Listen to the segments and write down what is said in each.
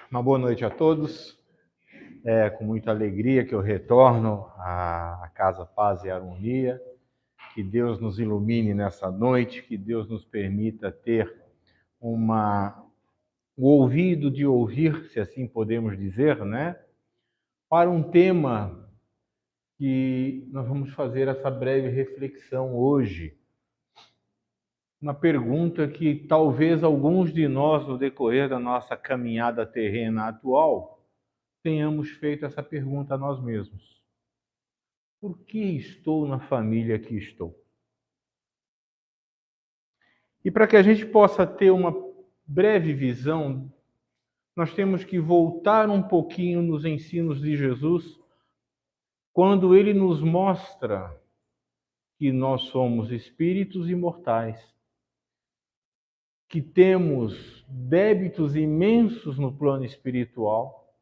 Uma boa noite a todos. É com muita alegria que eu retorno à Casa Paz e Harmonia. Que Deus nos ilumine nessa noite, que Deus nos permita ter o ouvido de ouvir, se assim podemos dizer, né? Para um tema que nós vamos fazer essa breve reflexão hoje. Uma pergunta que talvez alguns de nós, no decorrer da nossa caminhada terrena atual, tenhamos feito essa pergunta a nós mesmos. Por que estou na família que estou? E para que a gente possa ter uma breve visão, nós temos que voltar um pouquinho nos ensinos de Jesus, quando ele nos mostra que nós somos espíritos imortais, que temos débitos imensos no plano espiritual,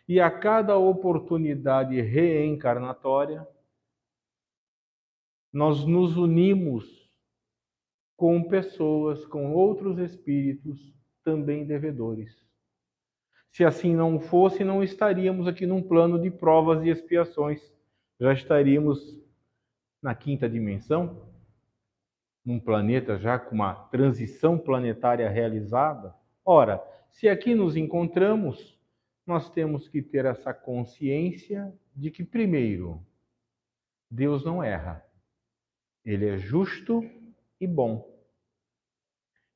e a cada oportunidade reencarnatória, nós nos unimos com pessoas, com outros espíritos também devedores. Se assim não fosse, não estaríamos aqui num plano de provas e expiações. Já estaríamos na quinta dimensão, num planeta já com uma transição planetária realizada. Ora, se aqui nos encontramos, nós temos que ter essa consciência de que, primeiro, Deus não erra. Ele é justo e bom.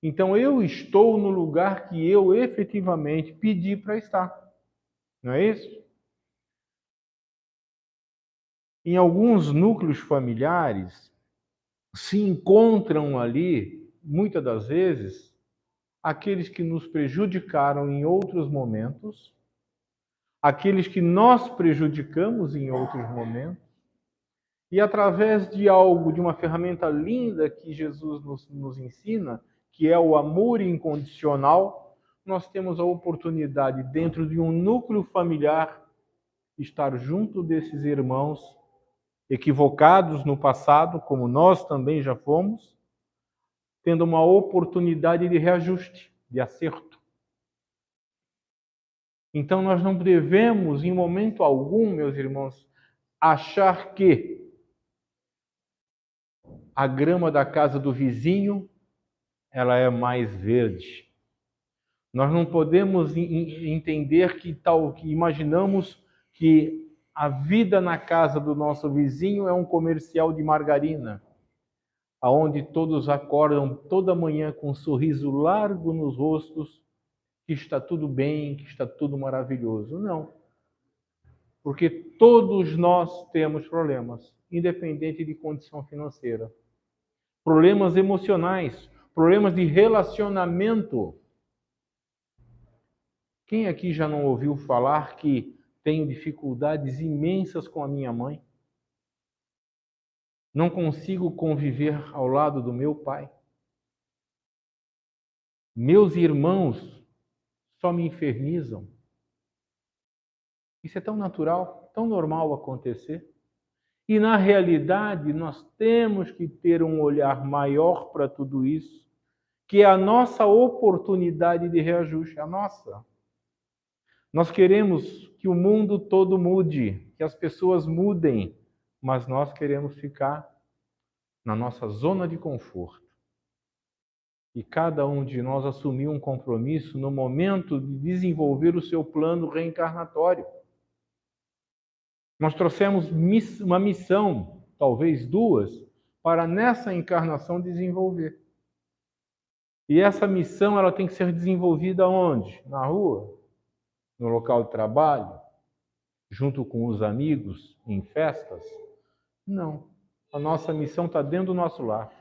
Então eu estou no lugar que eu efetivamente pedi para estar. Não é isso? Em alguns núcleos familiares se encontram ali, muitas das vezes, aqueles que nos prejudicaram em outros momentos, aqueles que nós prejudicamos em outros momentos, e através de algo, de uma ferramenta linda que Jesus nos ensina, que é o amor incondicional, nós temos a oportunidade, dentro de um núcleo familiar, estar junto desses irmãos equivocados no passado, como nós também já fomos, tendo uma oportunidade de reajuste, de acerto. Então nós não devemos, em momento algum, meus irmãos, achar que a grama da casa do vizinho ela é mais verde. Nós não podemos entender que imaginamos que a vida na casa do nosso vizinho é um comercial de margarina, aonde todos acordam toda manhã com um sorriso largo nos rostos, que está tudo bem, que está tudo maravilhoso. Não. Porque todos nós temos problemas, independente de condição financeira. Problemas emocionais, problemas de relacionamento. Quem aqui já não ouviu falar que tenho dificuldades imensas com a minha mãe? Não consigo conviver ao lado do meu pai? Meus irmãos só me infernizam? Isso é tão natural, tão normal acontecer. E na realidade nós temos que ter um olhar maior para tudo isso, que é a nossa oportunidade de reajuste, a nossa. Nós queremos que o mundo todo mude, que as pessoas mudem, mas nós queremos ficar na nossa zona de conforto. E cada um de nós assumiu um compromisso no momento de desenvolver o seu plano reencarnatório. Nós trouxemos uma missão, talvez duas, para nessa encarnação desenvolver. E essa missão ela tem que ser desenvolvida onde? Na rua? No local de trabalho? Junto com os amigos? Em festas? Não. A nossa missão está dentro do nosso lar,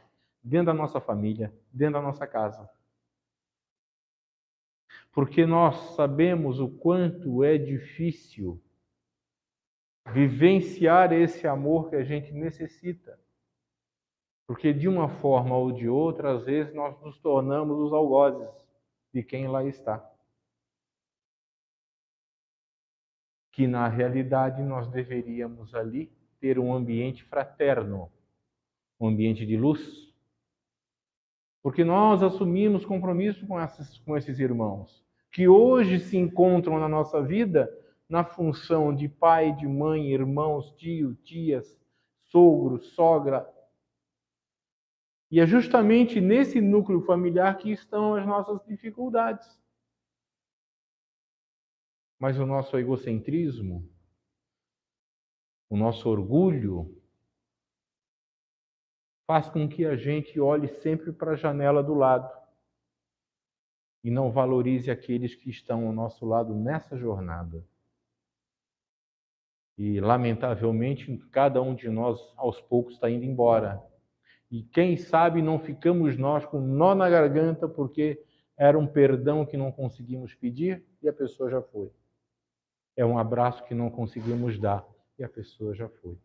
dentro da nossa família, dentro da nossa casa. Porque nós sabemos o quanto é difícil vivenciar esse amor que a gente necessita. Porque de uma forma ou de outra, às vezes nós nos tornamos os algozes de quem lá está. Que na realidade nós deveríamos ali ter um ambiente fraterno, um ambiente de luz, Porque nós assumimos compromisso com esses irmãos, que hoje se encontram na nossa vida na função de pai, de mãe, irmãos, tio, tias, sogro, sogra. E é justamente nesse núcleo familiar que estão as nossas dificuldades. Mas o nosso egocentrismo, o nosso orgulho, faz com que a gente olhe sempre para a janela do lado e não valorize aqueles que estão ao nosso lado nessa jornada. E, lamentavelmente, cada um de nós, aos poucos, está indo embora. E quem sabe não ficamos nós com um nó na garganta porque era um perdão que não conseguimos pedir e a pessoa já foi. É um abraço que não conseguimos dar e a pessoa já foi.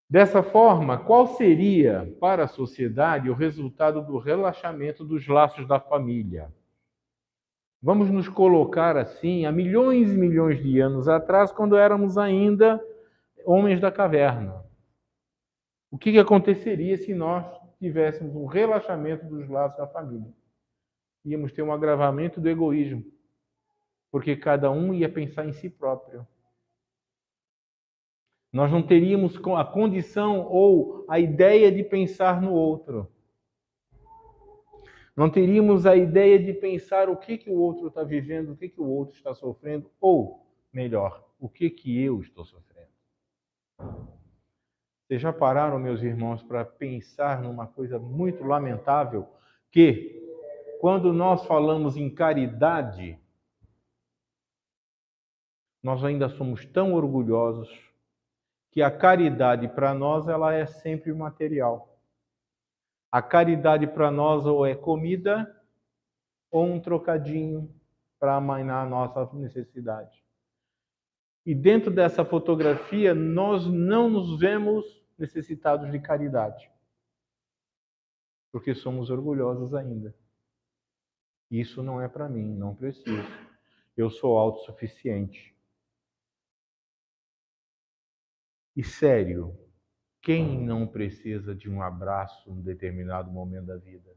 Dessa forma, qual seria para a sociedade o resultado do relaxamento dos laços da família? Vamos nos colocar assim, há milhões e milhões de anos atrás, quando éramos ainda homens da caverna. O que aconteceria se nós tivéssemos um relaxamento dos laços da família? Íamos ter um agravamento do egoísmo, porque cada um ia pensar em si próprio. Nós não teríamos a condição ou a ideia de pensar no outro. Não teríamos a ideia de pensar o que o outro está vivendo, o que o outro está sofrendo, ou, melhor, o que eu estou sofrendo. Vocês já pararam, meus irmãos, para pensar numa coisa muito lamentável, que quando nós falamos em caridade, nós ainda somos tão orgulhosos que a caridade para nós ela é sempre material. A caridade para nós ou é comida ou um trocadinho para amainar a nossa necessidade. E dentro dessa fotografia, nós não nos vemos necessitados de caridade, porque somos orgulhosos ainda. Isso não é para mim, não preciso. Eu sou autossuficiente. E sério, quem não precisa de um abraço em determinado momento da vida?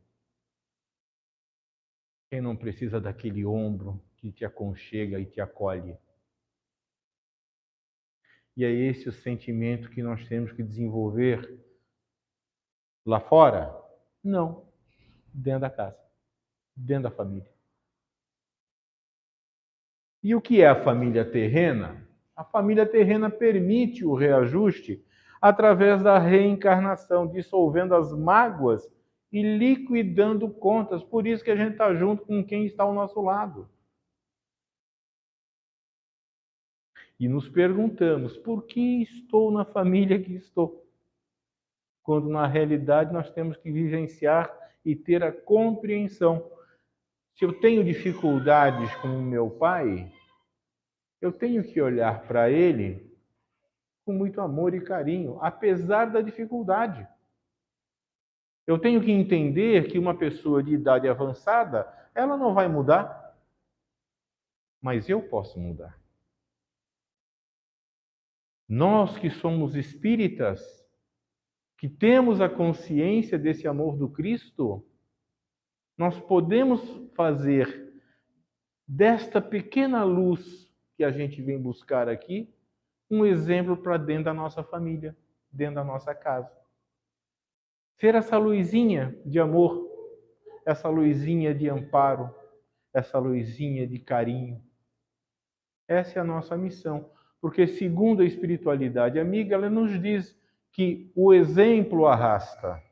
Quem não precisa daquele ombro que te aconchega e te acolhe? E é esse o sentimento que nós temos que desenvolver lá fora? Não. Dentro da casa, dentro da família. E o que é a família terrena? A família terrena permite o reajuste através da reencarnação, dissolvendo as mágoas e liquidando contas. Por isso que a gente está junto com quem está ao nosso lado. E nos perguntamos, por que estou na família que estou? Quando na realidade nós temos que vivenciar e ter a compreensão. Se eu tenho dificuldades com o meu pai, eu tenho que olhar para ele com muito amor e carinho, apesar da dificuldade. Eu tenho que entender que uma pessoa de idade avançada, ela não vai mudar, mas eu posso mudar. Nós que somos espíritas, que temos a consciência desse amor do Cristo, nós podemos fazer desta pequena luz que a gente vem buscar aqui, um exemplo para dentro da nossa família, dentro da nossa casa. Ser essa luzinha de amor, essa luzinha de amparo, essa luzinha de carinho. Essa é a nossa missão. Porque, segundo a espiritualidade amiga, ela nos diz que o exemplo arrasta.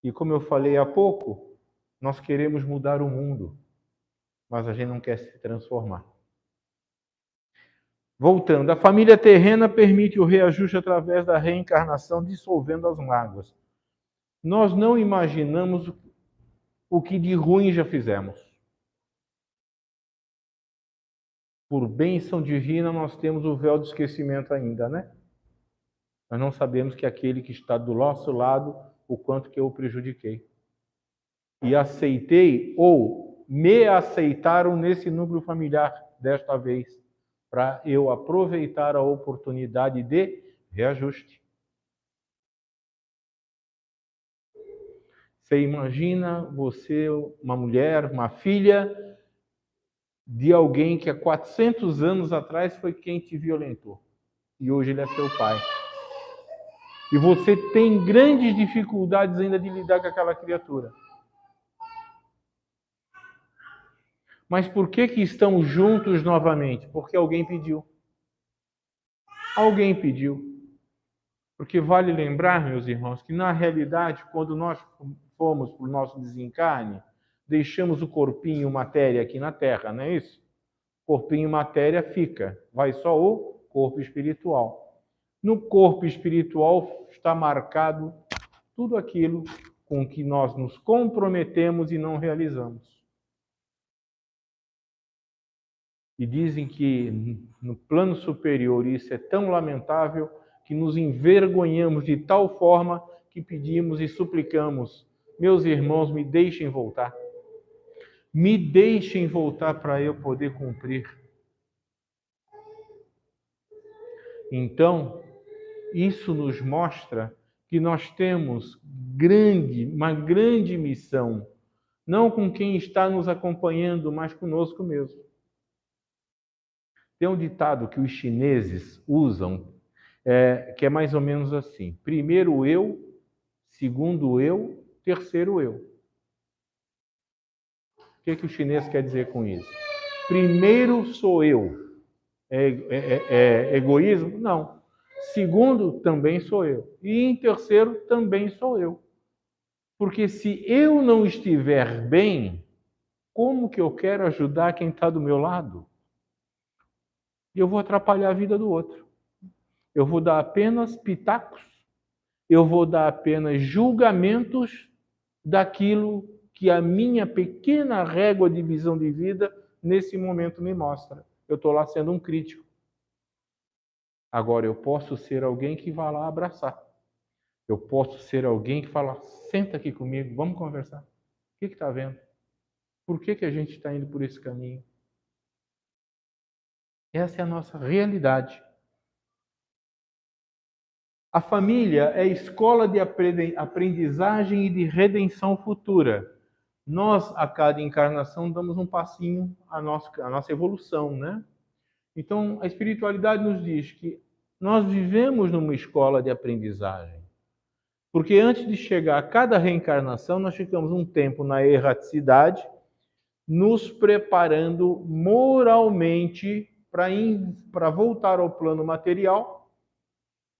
E como eu falei há pouco, nós queremos mudar o mundo, mas a gente não quer se transformar. Voltando, a família terrena permite o reajuste através da reencarnação, dissolvendo as mágoas. Nós não imaginamos o que de ruim já fizemos. Por bênção divina, nós temos o véu do esquecimento ainda, né? Nós não sabemos que aquele que está do nosso lado, o quanto que eu o prejudiquei. E aceitei, ou me aceitaram nesse núcleo familiar desta vez, para eu aproveitar a oportunidade de reajuste. Você imagina você, uma mulher, uma filha de alguém que há 400 anos atrás foi quem te violentou. E hoje ele é seu pai. E você tem grandes dificuldades ainda de lidar com aquela criatura. Mas por que estão juntos novamente? Porque alguém pediu. Alguém pediu. Porque vale lembrar, meus irmãos, que na realidade, quando nós fomos para o nosso desencarne, deixamos o corpinho matéria aqui na Terra, não é isso? Corpinho matéria fica, vai só o corpo espiritual. No corpo espiritual está marcado tudo aquilo com que nós nos comprometemos e não realizamos. E dizem que no plano superior isso é tão lamentável que nos envergonhamos de tal forma que pedimos e suplicamos: meus irmãos, me deixem voltar. Me deixem voltar para eu poder cumprir. Então, isso nos mostra que nós temos uma grande missão, não com quem está nos acompanhando, mas conosco mesmo. Tem um ditado que os chineses usam, que é mais ou menos assim: primeiro eu, segundo eu, terceiro eu. O que o chinês quer dizer com isso? Primeiro sou eu. É egoísmo? Não. Segundo, também sou eu. E em terceiro, também sou eu. Porque se eu não estiver bem, como que eu quero ajudar quem está do meu lado? Eu vou atrapalhar a vida do outro. Eu vou dar apenas pitacos. Eu vou dar apenas julgamentos daquilo que a minha pequena régua de visão de vida nesse momento me mostra. Eu estou lá sendo um crítico. Agora, eu posso ser alguém que vai lá abraçar. Eu posso ser alguém que fala: senta aqui comigo, vamos conversar. O que está vendo? Por que a gente está indo por esse caminho? Essa é a nossa realidade. A família é escola de aprendizagem e de redenção futura. Nós, a cada encarnação, damos um passinho à nossa evolução, né? Então, a espiritualidade nos diz que nós vivemos numa escola de aprendizagem. Porque antes de chegar a cada reencarnação, nós ficamos um tempo na erraticidade, nos preparando moralmente para voltar ao plano material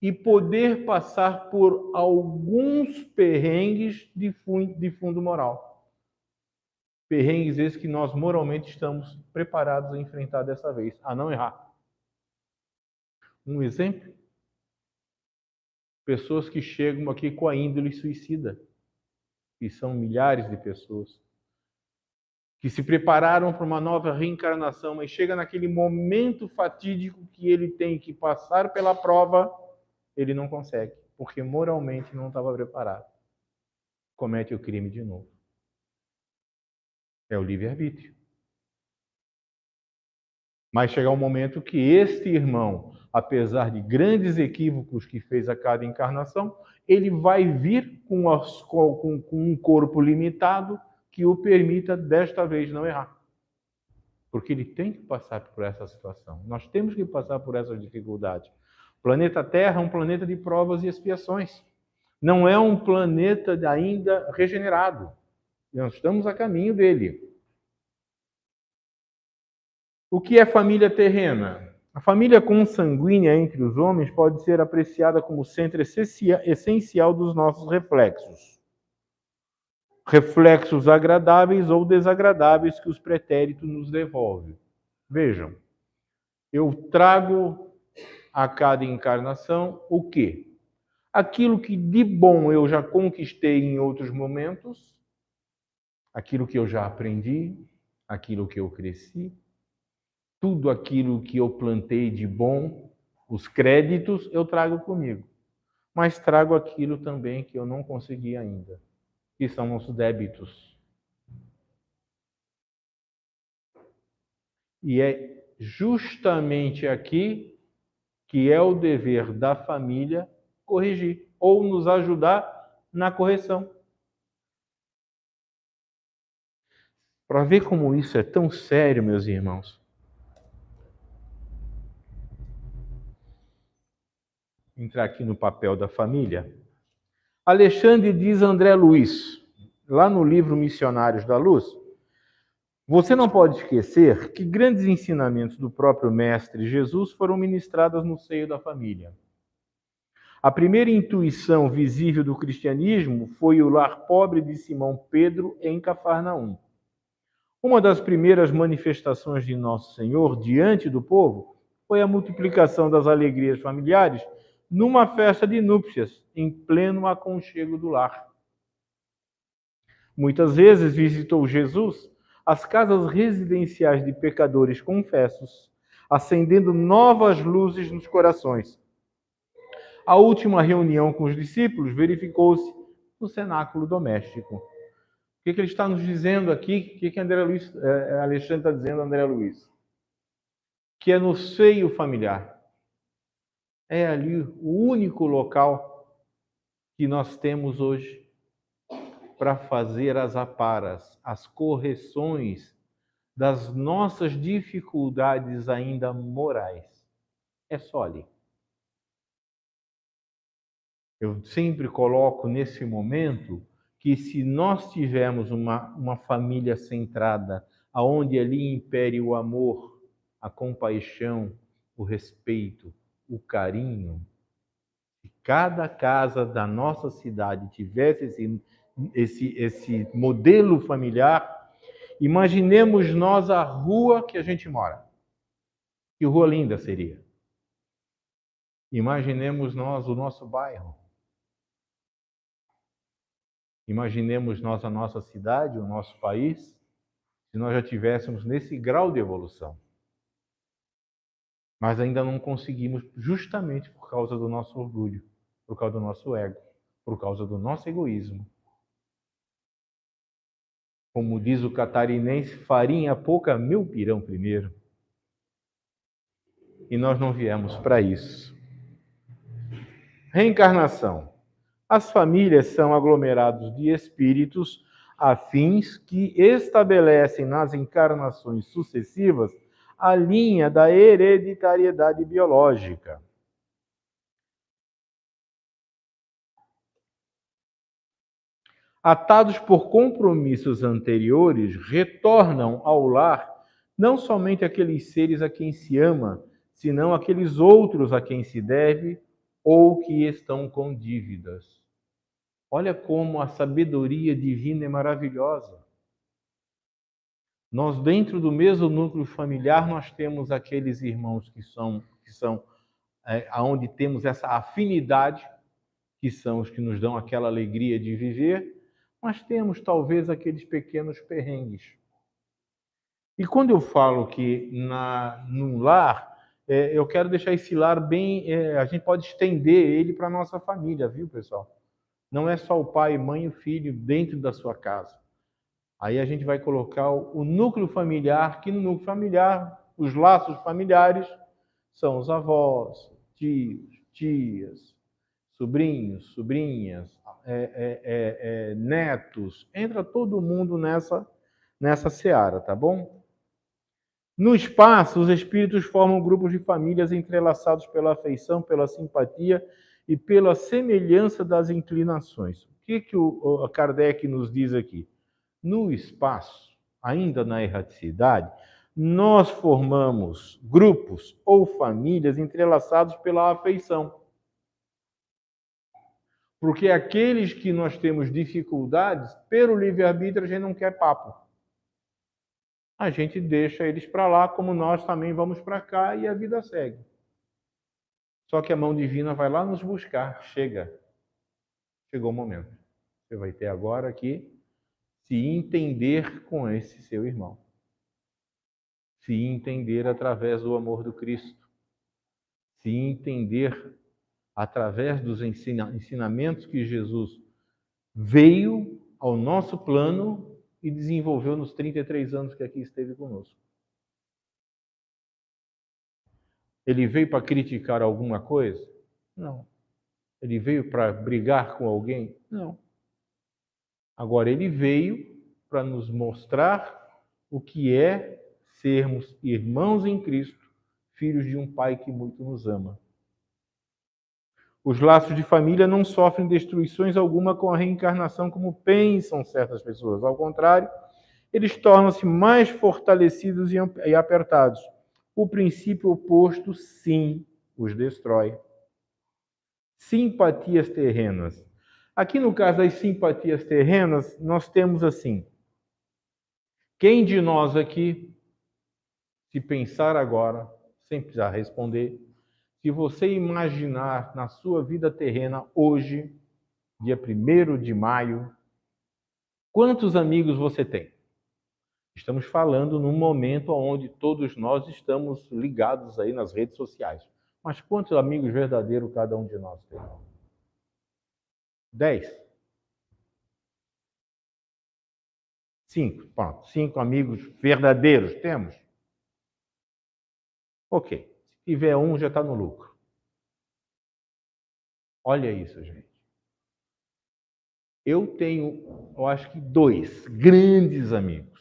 e poder passar por alguns perrengues de fundo moral. Perrengues esses que nós moralmente estamos preparados a enfrentar dessa vez, a não errar. Um exemplo? Pessoas que chegam aqui com a índole suicida, que são milhares de pessoas, que se prepararam para uma nova reencarnação, mas chega naquele momento fatídico que ele tem que passar pela prova, ele não consegue, porque moralmente não estava preparado. Comete o crime de novo. É o livre-arbítrio. Mas chega um momento que este irmão, apesar de grandes equívocos que fez a cada encarnação, ele vai vir com um corpo limitado que o permita desta vez não errar. Porque ele tem que passar por essa situação. Nós temos que passar por essa dificuldade. O planeta Terra é um planeta de provas e expiações. Não é um planeta ainda regenerado. Nós estamos a caminho dele. O que é família terrena? A família consanguínea entre os homens pode ser apreciada como centro essencial dos nossos reflexos. Reflexos agradáveis ou desagradáveis que os pretéritos nos devolvem. Vejam, eu trago a cada encarnação o quê? Aquilo que de bom eu já conquistei em outros momentos, aquilo que eu já aprendi, aquilo que eu cresci, tudo aquilo que eu plantei de bom, os créditos, eu trago comigo. Mas trago aquilo também que eu não consegui ainda, que são os débitos. E é justamente aqui que é o dever da família corrigir ou nos ajudar na correção. Para ver como isso é tão sério, meus irmãos. Entrar aqui no papel da família. Alexandre diz a André Luiz, lá no livro Missionários da Luz, você não pode esquecer que grandes ensinamentos do próprio Mestre Jesus foram ministrados no seio da família. A primeira intuição visível do cristianismo foi o lar pobre de Simão Pedro em Cafarnaum. Uma das primeiras manifestações de Nosso Senhor diante do povo foi a multiplicação das alegrias familiares numa festa de núpcias, em pleno aconchego do lar. Muitas vezes visitou Jesus as casas residenciais de pecadores confessos, acendendo novas luzes nos corações. A última reunião com os discípulos verificou-se no cenáculo doméstico. O que ele está nos dizendo aqui? O que Alexandre está dizendo a André Luiz? Que é no seio familiar. É ali o único local que nós temos hoje para fazer as aparas, as correções das nossas dificuldades ainda morais. É só ali. Eu sempre coloco nesse momento que se nós tivermos uma família centrada, aonde ali impere o amor, a compaixão, o respeito, o carinho, se cada casa da nossa cidade tivesse esse modelo familiar, imaginemos nós a rua que a gente mora. Que rua linda seria. Imaginemos nós o nosso bairro. Imaginemos nós a nossa cidade, o nosso país, se nós já tivéssemos nesse grau de evolução. Mas ainda não conseguimos, justamente por causa do nosso orgulho, por causa do nosso ego, por causa do nosso egoísmo. Como diz o catarinense, farinha pouca, meu pirão primeiro. E nós não viemos para isso. Reencarnação. As famílias são aglomerados de espíritos afins que estabelecem nas encarnações sucessivas a linha da hereditariedade biológica. Atados por compromissos anteriores, retornam ao lar não somente aqueles seres a quem se ama, senão aqueles outros a quem se deve ou que estão com dívidas. Olha como a sabedoria divina é maravilhosa. Nós, dentro do mesmo núcleo familiar, nós temos aqueles irmãos que são aonde temos essa afinidade, que são os que nos dão aquela alegria de viver, mas temos talvez aqueles pequenos perrengues. E quando eu falo que num lar, eu quero deixar esse lar bem, a gente pode estender ele para a nossa família, viu, pessoal? Não é só o pai, mãe e o filho dentro da sua casa. Aí a gente vai colocar o núcleo familiar, que no núcleo familiar, os laços familiares são os avós, tios, tias, sobrinhos, sobrinhas, netos. Entra todo mundo nessa seara, tá bom? No espaço, os espíritos formam grupos de famílias entrelaçados pela afeição, pela simpatia e pela semelhança das inclinações. O que o Kardec nos diz aqui? No espaço, ainda na erraticidade, nós formamos grupos ou famílias entrelaçados pela afeição. Porque aqueles que nós temos dificuldades, pelo livre-arbítrio, a gente não quer papo. A gente deixa eles para lá, como nós também vamos para cá, e a vida segue. Só que a mão divina vai lá nos buscar. Chegou o momento. Você vai ter agora que se entender com esse seu irmão. Se entender através do amor do Cristo. Se entender através dos ensinamentos que Jesus veio ao nosso plano e desenvolveu nos 33 anos que aqui esteve conosco. Ele veio para criticar alguma coisa? Não. Ele veio para brigar com alguém? Não. Agora, ele veio para nos mostrar o que é sermos irmãos em Cristo, filhos de um Pai que muito nos ama. Os laços de família não sofrem destruições alguma com a reencarnação, como pensam certas pessoas. Ao contrário, eles tornam-se mais fortalecidos e apertados. O princípio oposto, sim, os destrói. Simpatias terrenas. Aqui no caso das simpatias terrenas, nós temos assim: quem de nós aqui, se pensar agora, sem precisar responder, se você imaginar na sua vida terrena hoje, dia 1º de maio, quantos amigos você tem? Estamos falando num momento onde todos nós estamos ligados aí nas redes sociais. Mas quantos amigos verdadeiros cada um de nós tem? 10? 5. Pronto. 5 amigos verdadeiros temos? Ok. Se tiver um, já está no lucro. Olha isso, gente. Eu tenho, eu acho que 2 grandes amigos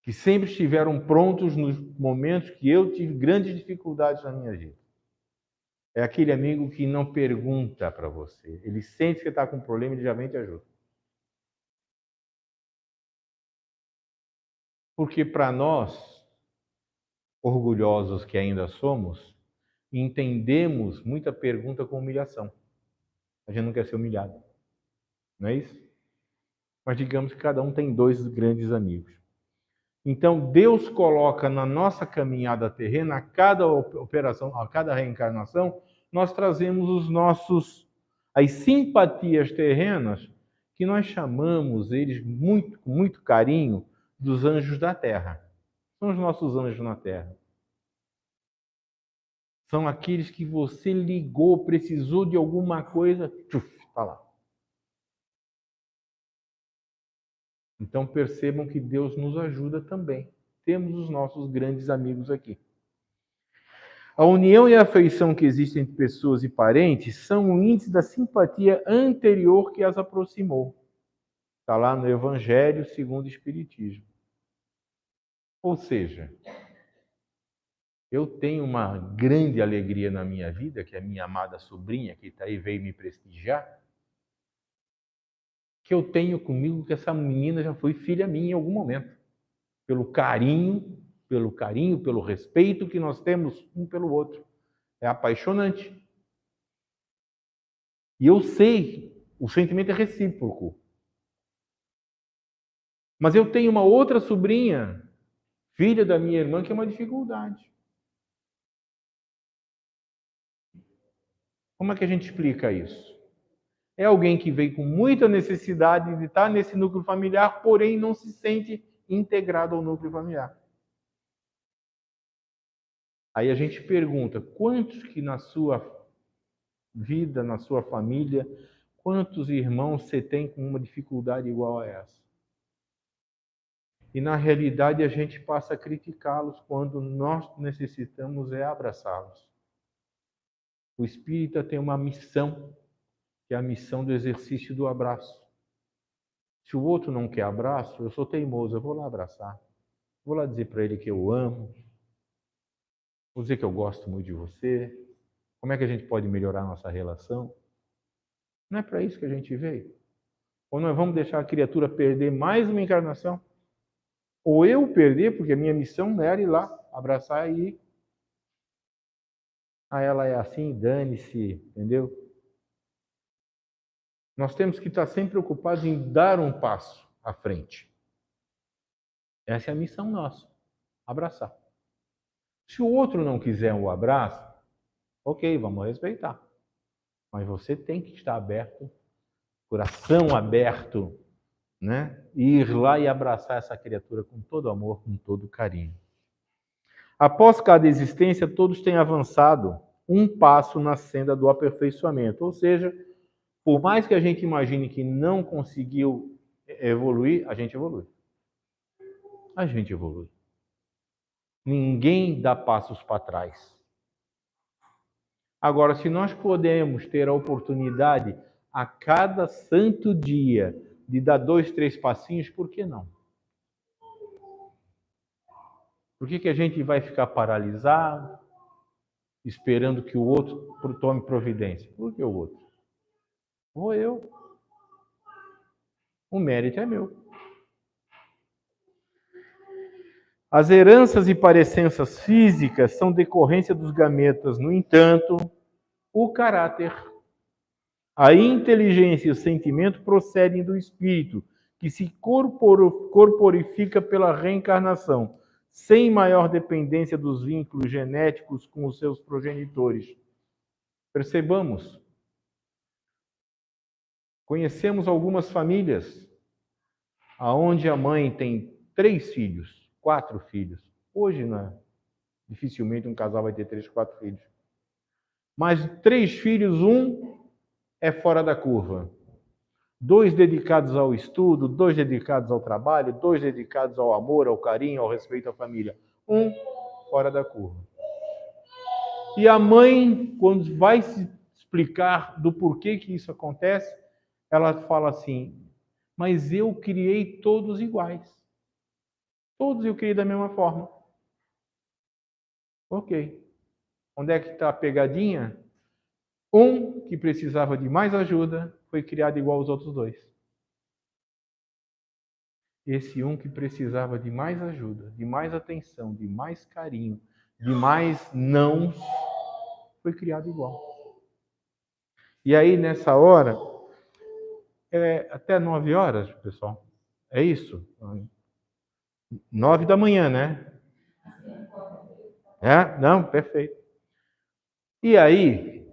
que sempre estiveram prontos nos momentos que eu tive grandes dificuldades na minha vida. É aquele amigo que não pergunta para você. Ele sente que está com um problema, ele já vem e te ajuda. Porque para nós, orgulhosos que ainda somos, entendemos muita pergunta com humilhação. A gente não quer ser humilhado. Não é isso? Mas digamos que cada um tem 2 grandes amigos. Então, Deus coloca na nossa caminhada terrena, a cada operação, a cada reencarnação, nós trazemos as simpatias terrenas, que nós chamamos eles com muito carinho, dos anjos da terra. São os nossos anjos na terra. São aqueles que você ligou, precisou de alguma coisa, está lá. Então percebam que Deus nos ajuda também. Temos os nossos grandes amigos aqui. A união e a afeição que existem entre pessoas e parentes são o índice da simpatia anterior que as aproximou. Está lá no Evangelho segundo o Espiritismo. Ou seja, eu tenho uma grande alegria na minha vida, que é a minha amada sobrinha, que está aí, veio me prestigiar, que eu tenho comigo que essa menina já foi filha minha em algum momento. Pelo carinho, pelo respeito que nós temos um pelo outro. É apaixonante. E eu sei, o sentimento é recíproco. Mas eu tenho uma outra sobrinha, filha da minha irmã, que é uma dificuldade. Como é que a gente explica isso? É alguém que veio com muita necessidade de estar nesse núcleo familiar, porém não se sente integrado ao núcleo familiar. Aí a gente pergunta, quantos que na sua vida, na sua família, quantos irmãos você tem com uma dificuldade igual a essa? E na realidade a gente passa a criticá-los quando nós necessitamos abraçá-los. O espírita tem uma missão, que é a missão do exercício do abraço. Se o outro não quer abraço, eu sou teimoso, eu vou lá abraçar. Vou lá dizer para ele que eu amo. Vou dizer que eu gosto muito de você. Como é que a gente pode melhorar a nossa relação? Não é para isso que a gente veio. Ou nós vamos deixar a criatura perder mais uma encarnação? Ou eu perder, porque a minha missão era ir lá, abraçar e ir. Ah, ela é assim, dane-se, entendeu? Nós temos que estar sempre preocupados em dar um passo à frente. Essa é a missão nossa, abraçar. Se o outro não quiser o abraço, ok, vamos respeitar. Mas você tem que estar aberto, coração aberto, né? E ir lá e abraçar essa criatura com todo amor, com todo carinho. Após cada existência, todos têm avançado um passo na senda do aperfeiçoamento. Ou seja, por mais que a gente imagine que não conseguiu evoluir, a gente evolui. A gente evolui. Ninguém dá passos para trás. Agora, se nós podemos ter a oportunidade a cada santo dia de dar 2, 3 passinhos, por que não? Por que a gente vai ficar paralisado, esperando que o outro tome providência? Por que o outro? Vou eu. O mérito é meu. As heranças e parecenças físicas são decorrência dos gametas. No entanto, o caráter, a inteligência e o sentimento procedem do espírito, que se corporifica pela reencarnação, sem maior dependência dos vínculos genéticos com os seus progenitores. Percebamos, conhecemos algumas famílias aonde a mãe tem 3 filhos, 4 filhos. Hoje, né? Dificilmente um casal vai ter 3, 4 filhos. Mas 3 filhos, um é fora da curva. 2 dedicados ao estudo, 2 dedicados ao trabalho, 2 dedicados ao amor, ao carinho, ao respeito à família. Um fora da curva. E a mãe, quando vai se explicar do porquê que isso acontece, ela fala assim: mas eu criei todos iguais. Todos eu criei da mesma forma. Ok. Onde é que está a pegadinha? Um que precisava de mais ajuda foi criado igual aos outros 2. Esse um que precisava de mais ajuda, de mais atenção, de mais carinho, de mais não, foi criado igual. E aí, nessa hora, até 9 horas, pessoal? É isso? 9 da manhã, né? Não, perfeito. E aí,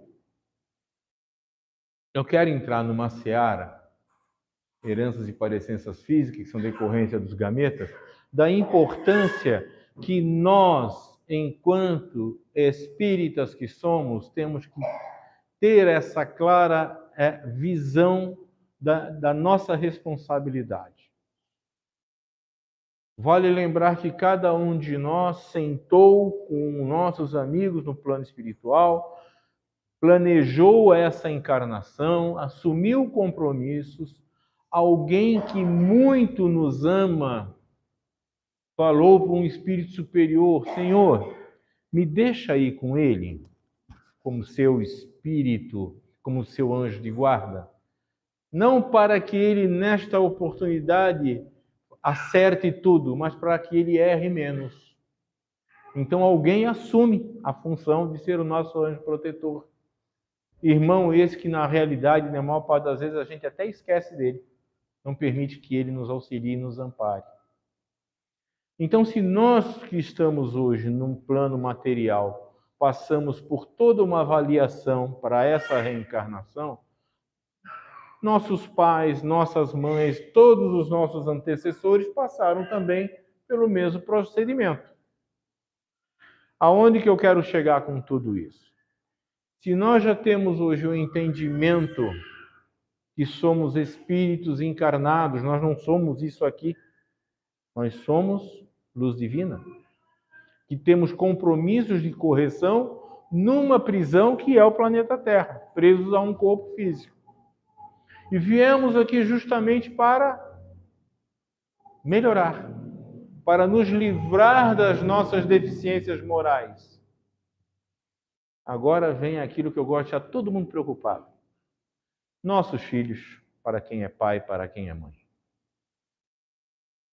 eu quero entrar numa seara, heranças e parecenças físicas, que são decorrência dos gametas, da importância que nós, enquanto espíritas que somos, temos que ter essa clara visão da nossa responsabilidade. Vale lembrar que cada um de nós sentou com nossos amigos no plano espiritual, planejou essa encarnação, assumiu compromissos. Alguém que muito nos ama falou para um espírito superior: Senhor, me deixa aí com ele, como seu espírito, como seu anjo de guarda. Não para que ele, nesta oportunidade, acerte tudo, mas para que ele erre menos. Então alguém assume a função de ser o nosso anjo protetor. Irmão esse que, na realidade, na maior parte das vezes, a gente até esquece dele. Não permite que ele nos auxilie e nos ampare. Então, se nós que estamos hoje num plano material passamos por toda uma avaliação para essa reencarnação, nossos pais, nossas mães, todos os nossos antecessores passaram também pelo mesmo procedimento. Aonde que eu quero chegar com tudo isso? Se nós já temos hoje o entendimento que somos espíritos encarnados, nós não somos isso aqui, nós somos luz divina, que temos compromissos de correção numa prisão que é o planeta Terra, presos a um corpo físico. E viemos aqui justamente para melhorar, para nos livrar das nossas deficiências morais. Agora vem aquilo que eu gosto de deixar todo mundo preocupado. Nossos filhos, para quem é pai, para quem é mãe.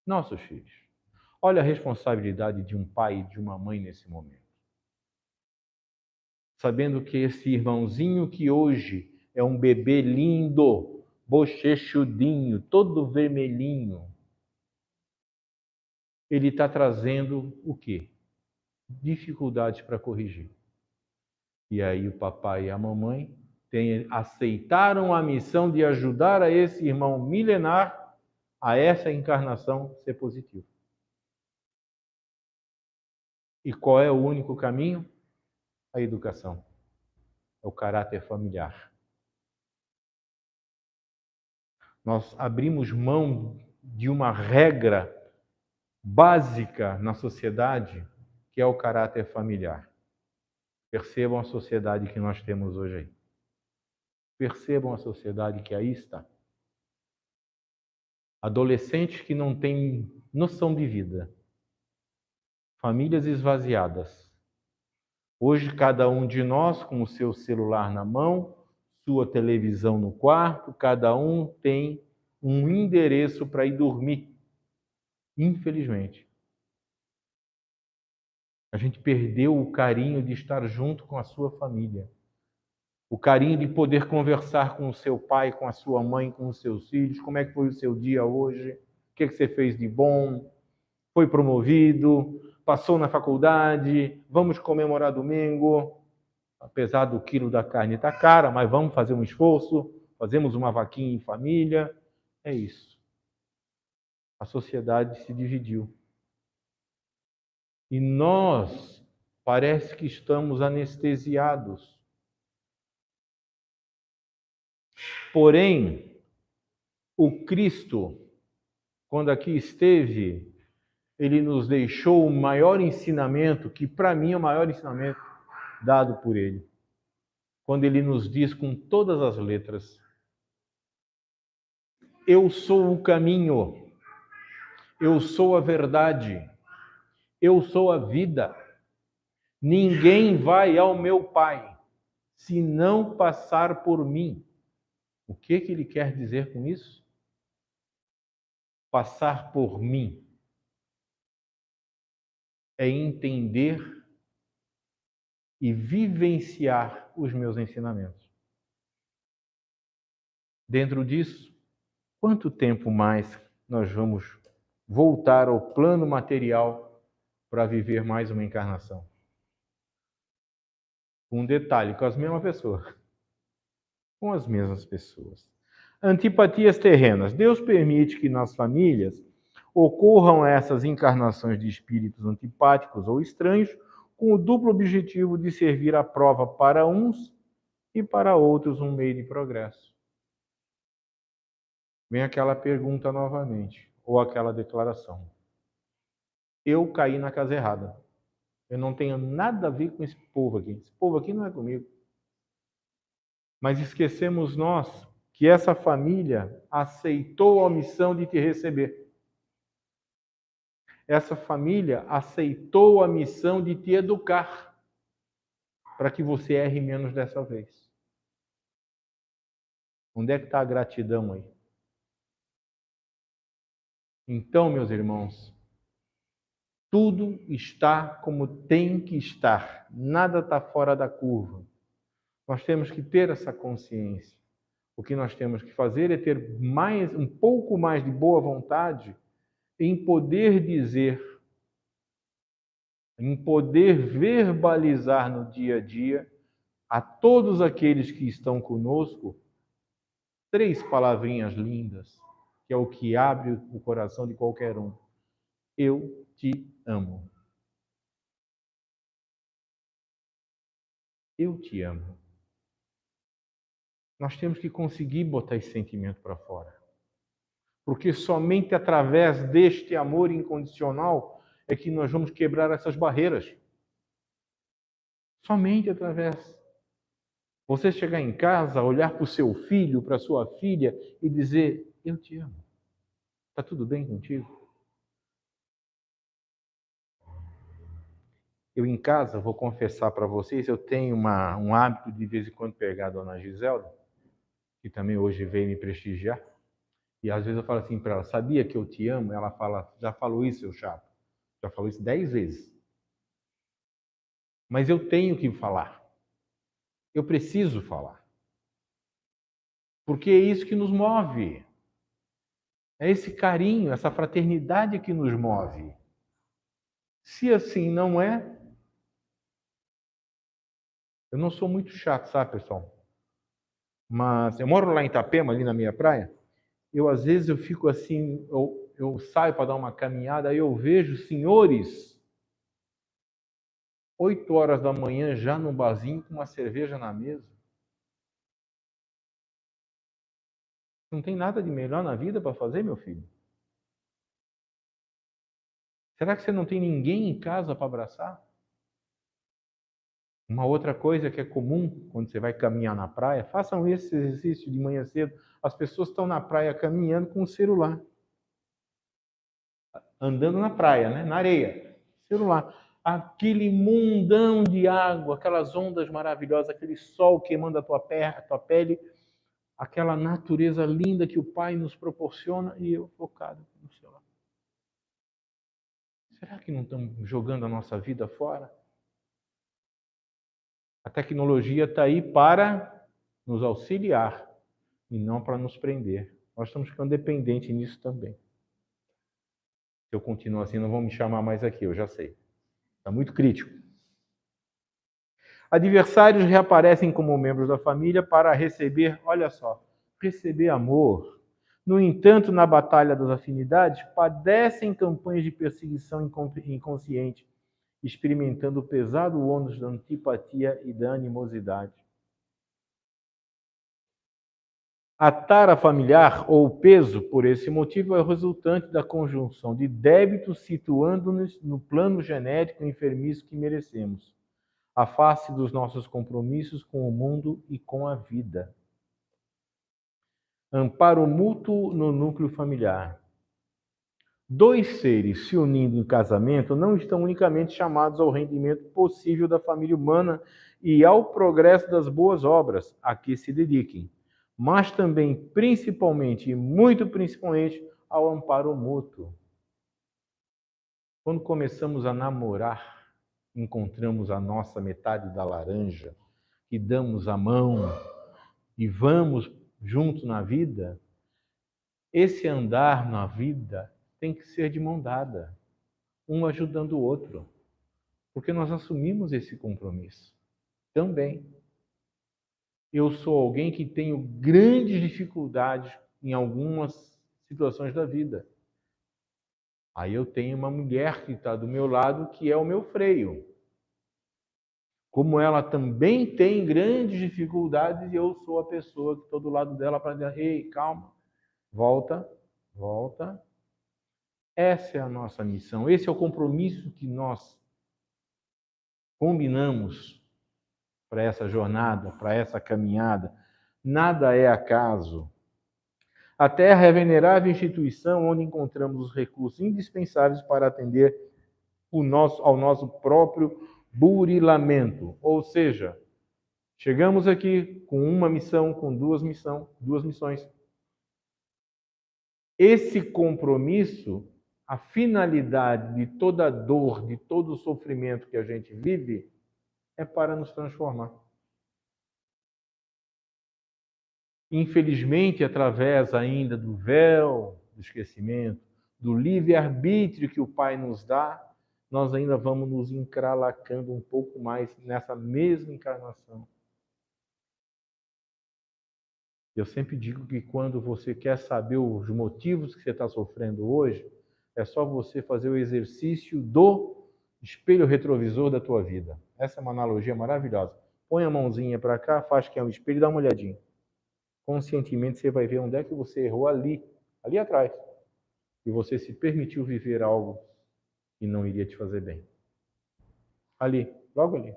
Nossos filhos. Olha a responsabilidade de um pai e de uma mãe nesse momento. Sabendo que esse irmãozinho que hoje é um bebê lindo, bochechudinho, todo vermelhinho, ele está trazendo o quê? Dificuldades para corrigir. E aí o papai e a mamãe aceitaram a missão de ajudar a esse irmão milenar a essa encarnação ser positivo. E qual é o único caminho? A educação. É o caráter familiar. Nós abrimos mão de uma regra básica na sociedade, que é o caráter familiar. Percebam a sociedade que nós temos hoje aí. Percebam a sociedade que aí está. Adolescentes que não têm noção de vida. Famílias esvaziadas. Hoje, cada um de nós com o seu celular na mão, sua televisão no quarto, cada um tem um endereço para ir dormir. Infelizmente. A gente perdeu o carinho de estar junto com a sua família. O carinho de poder conversar com o seu pai, com a sua mãe, com os seus filhos. Como é que foi o seu dia hoje? O que você fez de bom? Foi promovido? Passou na faculdade? Vamos comemorar domingo? Apesar do quilo da carne estar cara, mas vamos fazer um esforço, fazemos uma vaquinha em família. É isso. A sociedade se dividiu. E nós parece que estamos anestesiados. Porém, o Cristo, quando aqui esteve, ele nos deixou o maior ensinamento, que para mim é o maior ensinamento dado por ele. Quando ele nos diz com todas as letras: eu sou o caminho, eu sou a verdade, eu sou a vida. Ninguém vai ao meu Pai se não passar por mim. O que ele quer dizer com isso? Passar por mim é entender e vivenciar os meus ensinamentos. Dentro disso, quanto tempo mais nós vamos voltar ao plano material para viver mais uma encarnação? Um detalhe, com as mesmas pessoas. Com as mesmas pessoas. Antipatias terrenas. Deus permite que nas famílias ocorram essas encarnações de espíritos antipáticos ou estranhos, com o duplo objetivo de servir a prova para uns e para outros um meio de progresso. Vem aquela pergunta novamente, ou aquela declaração. Eu caí na casa errada. Eu não tenho nada a ver com esse povo aqui. Esse povo aqui não é comigo. Mas esquecemos nós que essa família aceitou a missão de te receber. Essa família aceitou a missão de te educar para que você erre menos dessa vez. Onde é que está a gratidão aí? Então, meus irmãos, tudo está como tem que estar. Nada está fora da curva. Nós temos que ter essa consciência. O que nós temos que fazer é ter um pouco mais de boa vontade em poder dizer, em poder verbalizar no dia a dia a todos aqueles que estão conosco 3 palavrinhas lindas, que é o que abre o coração de qualquer um. Eu te amo. Eu te amo. Nós temos que conseguir botar esse sentimento para fora. Porque somente através deste amor incondicional é que nós vamos quebrar essas barreiras. Somente através. Você chegar em casa, olhar para o seu filho, para a sua filha e dizer: eu te amo. Está tudo bem contigo? Eu em casa, vou confessar para vocês, eu tenho um hábito de vez em quando pegar a dona Giselda, que também hoje veio me prestigiar, e às vezes eu falo assim para ela: sabia que eu te amo? Ela fala: já falou isso, seu chato? Já falou isso 10 vezes. Mas eu tenho que falar. Eu preciso falar. Porque é isso que nos move. É esse carinho, essa fraternidade que nos move. Se assim não é, eu não sou muito chato, sabe, pessoal? Mas eu moro lá em Itapema, ali na minha praia. Às vezes eu fico assim, eu saio para dar uma caminhada, aí eu vejo senhores 8 horas da manhã já no barzinho com uma cerveja na mesa. Não tem nada de melhor na vida para fazer, meu filho? Será que você não tem ninguém em casa para abraçar? Uma outra coisa que é comum quando você vai caminhar na praia, façam esse exercício de manhã cedo. As pessoas estão na praia caminhando com o celular. andando na praia, né? Na areia. Celular. Aquele mundão de água, aquelas ondas maravilhosas, aquele sol queimando a tua pele, aquela natureza linda que o Pai nos proporciona e eu focado no celular. Será que não estamos jogando a nossa vida fora? A tecnologia está aí para nos auxiliar e não para nos prender. Nós estamos ficando dependentes nisso também. Se eu continuar assim, não vão me chamar mais aqui, eu já sei. Está muito crítico. Adversários reaparecem como membros da família para receber, olha só, receber amor. No entanto, na batalha das afinidades, padecem campanhas de perseguição inconsciente, experimentando o pesado ônus da antipatia e da animosidade. A tara familiar ou peso, por esse motivo, é o resultante da conjunção de débitos situando-nos no plano genético enfermiço que merecemos, à face dos nossos compromissos com o mundo e com a vida. Amparo mútuo no núcleo familiar. Dois seres se unindo em casamento não estão unicamente chamados ao rendimento possível da família humana e ao progresso das boas obras a que se dediquem, mas também, principalmente e muito principalmente, ao amparo mútuo. Quando começamos a namorar, encontramos a nossa metade da laranja e damos a mão e vamos juntos na vida, esse andar na vida tem que ser de mão dada, um ajudando o outro, porque nós assumimos esse compromisso também. Eu sou alguém que tenho grandes dificuldades em algumas situações da vida. Aí eu tenho uma mulher que está do meu lado, que é o meu freio. Como ela também tem grandes dificuldades, eu sou a pessoa que estou do lado dela para dizer, ei, calma, volta, volta. Essa é a nossa missão, esse é o compromisso que nós combinamos para essa jornada, para essa caminhada. Nada é acaso. A Terra é a venerável instituição onde encontramos os recursos indispensáveis para atender ao nosso próprio burilamento. Ou seja, chegamos aqui com uma missão, com duas missões. Esse compromisso, a finalidade de toda dor, de todo o sofrimento que a gente vive, é para nos transformar. Infelizmente, através ainda do véu do esquecimento, do livre-arbítrio que o Pai nos dá, nós ainda vamos nos encralacando um pouco mais nessa mesma encarnação. Eu sempre digo que quando você quer saber os motivos que você está sofrendo hoje, é só você fazer o exercício do espelho retrovisor da tua vida. Essa é uma analogia maravilhosa. Põe a mãozinha para cá, faz que é um espelho e dá uma olhadinha. Conscientemente você vai ver onde é que você errou ali atrás. E você se permitiu viver algo que não iria te fazer bem. Ali, logo ali.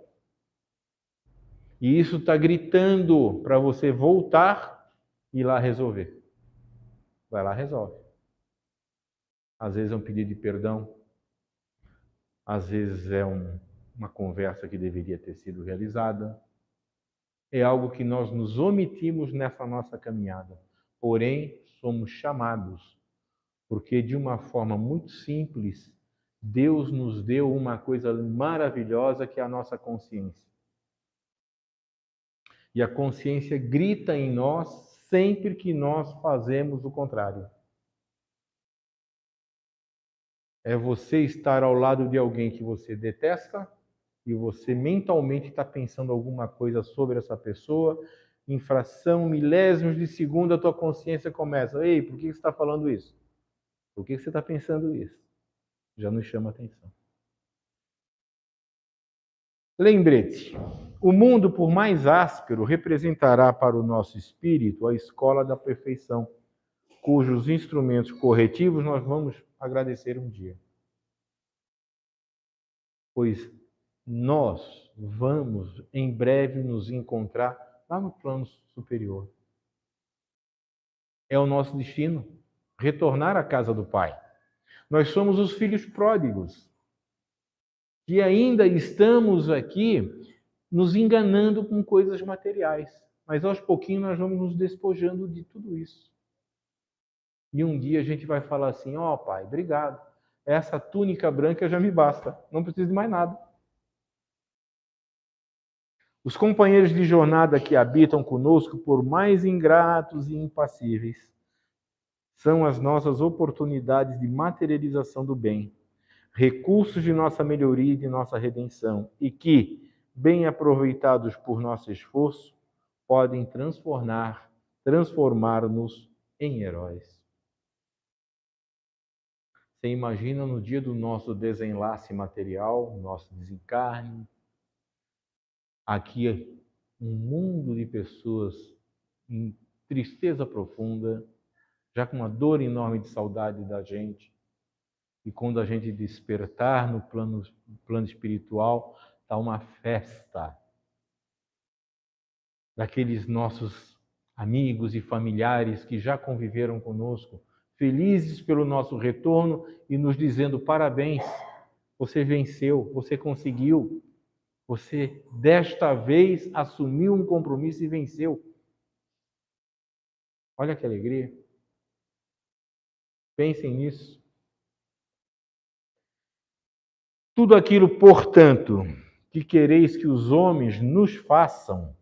E isso está gritando para você voltar e ir lá resolver. Vai lá, resolve. Às vezes é um pedido de perdão, às vezes é uma conversa que deveria ter sido realizada. É algo que nós nos omitimos nessa nossa caminhada. Porém, somos chamados, porque de uma forma muito simples, Deus nos deu uma coisa maravilhosa que é a nossa consciência. E a consciência grita em nós sempre que nós fazemos o contrário. É você estar ao lado de alguém que você detesta e você mentalmente está pensando alguma coisa sobre essa pessoa, em fração, milésimos de segundo, a tua consciência começa, ei, por que você está falando isso? Por que você está pensando isso? Já nos chama a atenção. Lembrete, o mundo, por mais áspero, representará para o nosso espírito a escola da perfeição, cujos instrumentos corretivos nós vamos agradecer um dia. Pois nós vamos em breve nos encontrar lá no plano superior. É o nosso destino, retornar à casa do Pai. Nós somos os filhos pródigos, que ainda estamos aqui nos enganando com coisas materiais. Mas aos pouquinhos nós vamos nos despojando de tudo isso. E um dia a gente vai falar assim: ó, Pai, obrigado. Essa túnica branca já me basta. Não preciso de mais nada. Os companheiros de jornada que habitam conosco, por mais ingratos e impassíveis, são as nossas oportunidades de materialização do bem, recursos de nossa melhoria e de nossa redenção, e que, bem aproveitados por nosso esforço, podem transformar-nos em heróis. Você imagina no dia do nosso desenlace material, nosso desencarne, aqui um mundo de pessoas em tristeza profunda, já com uma dor enorme de saudade da gente. E quando a gente despertar no plano espiritual, está uma festa daqueles nossos amigos e familiares que já conviveram conosco, felizes pelo nosso retorno e nos dizendo: parabéns, você venceu, você conseguiu, você desta vez assumiu um compromisso e venceu. Olha que alegria. Pensem nisso. Tudo aquilo, portanto, que quereis que os homens nos façam,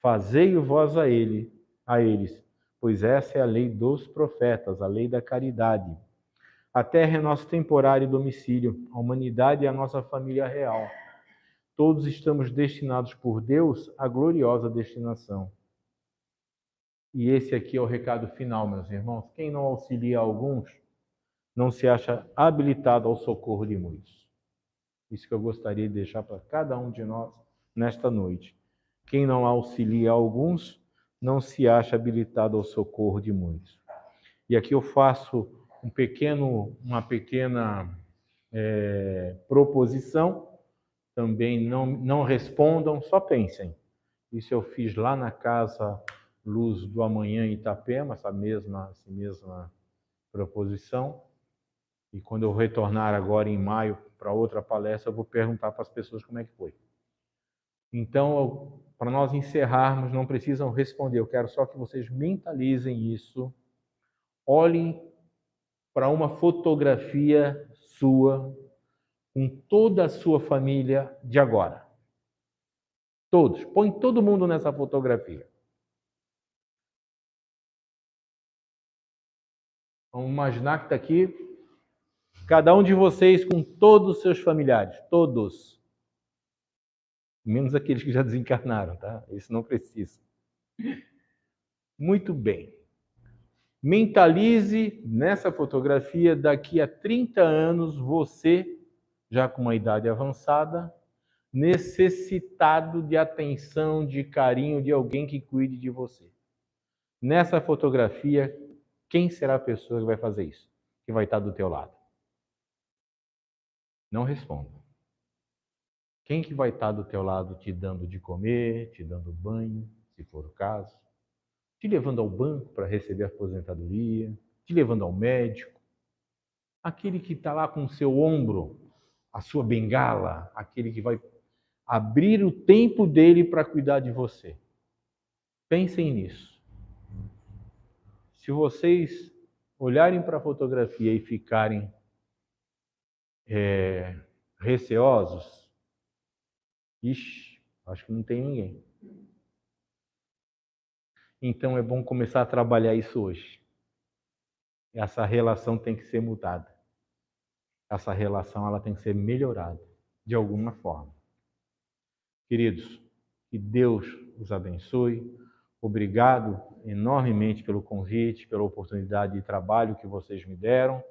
fazei-o vós a eles, pois essa é a lei dos profetas, a lei da caridade. A terra é nosso temporário domicílio, a humanidade é a nossa família real. Todos estamos destinados por Deus à gloriosa destinação. E esse aqui é o recado final, meus irmãos. Quem não auxilia alguns, não se acha habilitado ao socorro de muitos. Isso que eu gostaria de deixar para cada um de nós nesta noite. Quem não auxilia alguns, não se acha habilitado ao socorro de muitos. E aqui eu faço uma pequena proposição. Também não respondam, só pensem. Isso eu fiz lá na Casa Luz do Amanhã em Itapema, essa mesma proposição. E quando eu retornar agora em maio para outra palestra, eu vou perguntar para as pessoas como é que foi. Então, para nós encerrarmos, não precisam responder, eu quero só que vocês mentalizem isso. Olhem para uma fotografia sua, com toda a sua família de agora. Todos. Põe todo mundo nessa fotografia. Vamos imaginar que está aqui cada um de vocês com todos os seus familiares. Todos. Menos aqueles que já desencarnaram, tá? Isso não precisa. Muito bem. Mentalize nessa fotografia, daqui a 30 anos, você, já com uma idade avançada, necessitado de atenção, de carinho, de alguém que cuide de você. Nessa fotografia, quem será a pessoa que vai fazer isso? Que vai estar do teu lado? Não responda. Quem que vai estar do teu lado te dando de comer, te dando banho, se for o caso, te levando ao banco para receber a aposentadoria, te levando ao médico, aquele que está lá com o seu ombro, a sua bengala, aquele que vai abrir o tempo dele para cuidar de você. Pensem nisso. Se vocês olharem para a fotografia e ficarem receosos, acho que não tem ninguém. Então é bom começar a trabalhar isso hoje. Essa relação tem que ser mudada. Essa relação ela tem que ser melhorada de alguma forma. Queridos, que Deus os abençoe. Obrigado enormemente pelo convite, pela oportunidade de trabalho que vocês me deram.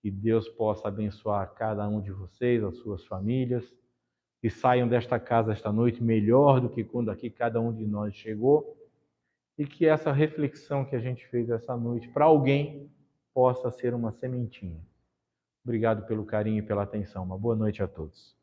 Que Deus possa abençoar cada um de vocês, as suas famílias. Que saiam desta casa esta noite melhor do que quando aqui cada um de nós chegou. E que essa reflexão que a gente fez essa noite, para alguém, possa ser uma sementinha. Obrigado pelo carinho e pela atenção. Uma boa noite a todos.